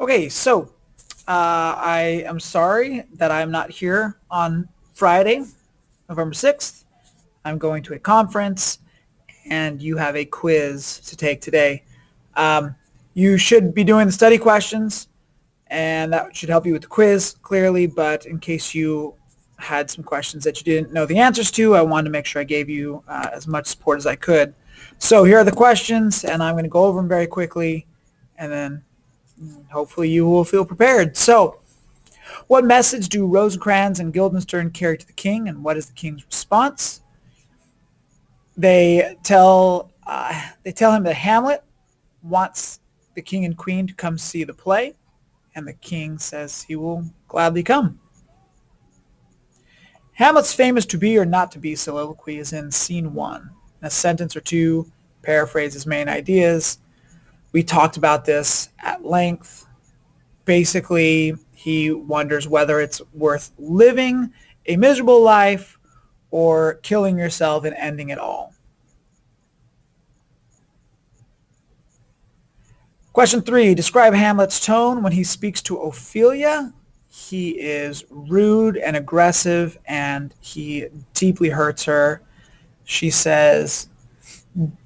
Okay, so I am sorry that I'm not here on Friday, November 6th. I'm going to a conference, and you have a quiz to take today. Um, you should be doing the study questions, and that should help you with the quiz clearly, but in case you had some questions that you didn't know the answers to, I wanted to make sure I gave you as much support as I could. So here are the questions, and I'm going to go over them very quickly, and then hopefully you will feel prepared. So, what message do Rosencrantz and Guildenstern carry to the king, and what is the king's response? They tell him that Hamlet wants the king and queen to come see the play, and the king says he will gladly come. Hamlet's famous to be or not to be soliloquy is in scene one. In a sentence or two, paraphrase his main ideas. We talked about this at length. Basically, he wonders whether it's worth living a miserable life or killing yourself and ending it all. Question 3. Describe Hamlet's tone when he speaks to Ophelia. He is rude and aggressive, and he deeply hurts her. She says,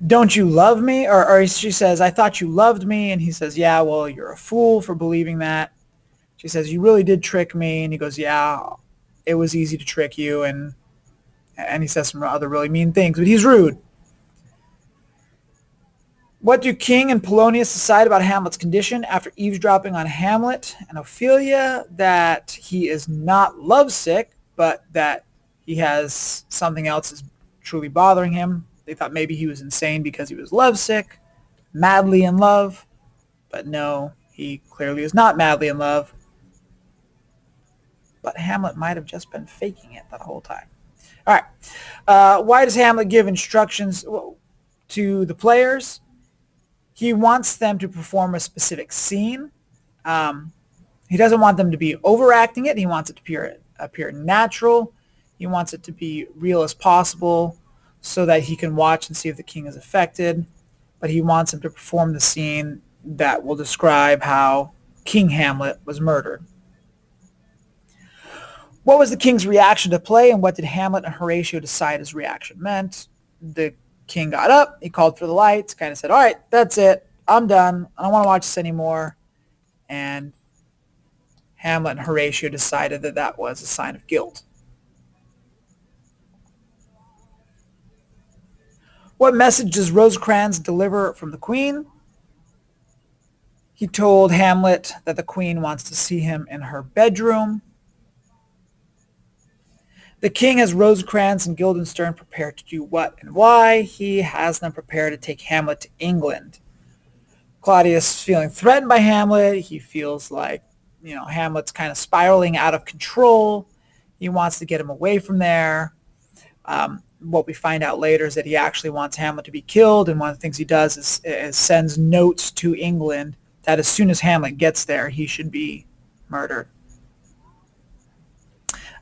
don't you love me? Or she says, I thought you loved me. And he says, yeah, well, you're a fool for believing that. She says, you really did trick me. And he goes, yeah, it was easy to trick you. And he says some other really mean things, but he's rude. What do King and Polonius decide about Hamlet's condition after eavesdropping on Hamlet and Ophelia? That he is not lovesick, but that he has something else that's truly bothering him. They thought maybe he was insane because he was lovesick, madly in love. But no, he clearly is not madly in love. But Hamlet might have just been faking it that whole time. All right. Why does Hamlet give instructions to the players? He wants them to perform a specific scene. He doesn't want them to be overacting it. He wants it to appear natural. He wants it to be real as possible so that he can watch and see if the king is affected. But he wants them to perform the scene that will describe how King Hamlet was murdered. What was the king's reaction to play, and what did Hamlet and Horatio decide his reaction meant? The king got up, he called for the lights, kind of said, all right, that's it, I'm done, I don't want to watch this anymore. And Hamlet and Horatio decided that that was a sign of guilt. What message does Rosencrantz deliver from the queen? He told Hamlet that the queen wants to see him in her bedroom. The king has Rosencrantz and Guildenstern prepared to do what and why. He has them prepared to take Hamlet to England. Claudius is feeling threatened by Hamlet. He feels like, Hamlet's kind of spiraling out of control. He wants to get him away from there. What we find out later is that he actually wants Hamlet to be killed, and one of the things he does is sends notes to England that as soon as Hamlet gets there, he should be murdered.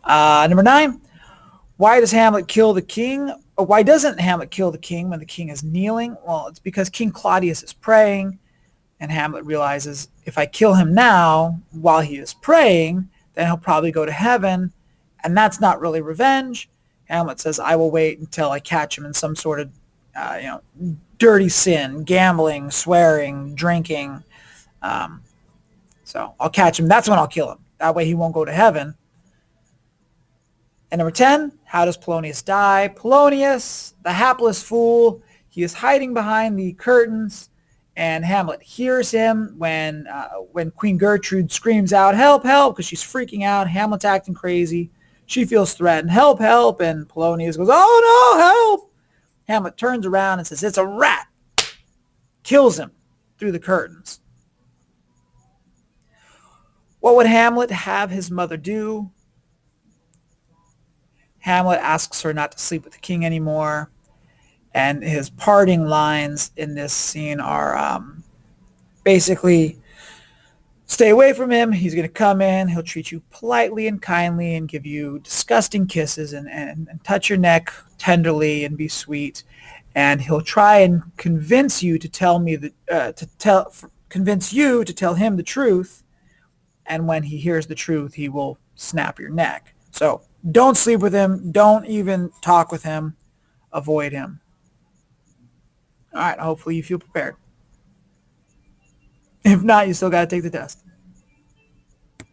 Number 9. Why does Hamlet kill the king? Or why doesn't Hamlet kill the king when the king is kneeling? Well, it's because King Claudius is praying, and Hamlet realizes if I kill him now while he is praying, then he'll probably go to heaven, and that's not really revenge. Hamlet says, I will wait until I catch him in some sort of, dirty sin, gambling, swearing, drinking. So I'll catch him. That's when I'll kill him. That way he won't go to heaven. And number 10, how does Polonius die? Polonius, the hapless fool, he is hiding behind the curtains, and Hamlet hears him when Queen Gertrude screams out, help, help, because she's freaking out. Hamlet's acting crazy. She feels threatened. Help, help. And Polonius goes, oh, no, help. Hamlet turns around and says, it's a rat. Kills him through the curtains. What would Hamlet have his mother do? Hamlet asks her not to sleep with the king anymore. And his parting lines in this scene are basically, stay away from him. He's going to come in. He'll treat you politely and kindly and give you disgusting kisses and touch your neck tenderly and be sweet. And he'll try and convince you to tell me convince you to tell him the truth. And when he hears the truth, he will snap your neck. So don't sleep with him. Don't even talk with him. Avoid him. All right. Hopefully you feel prepared. If not, you still got to take the test.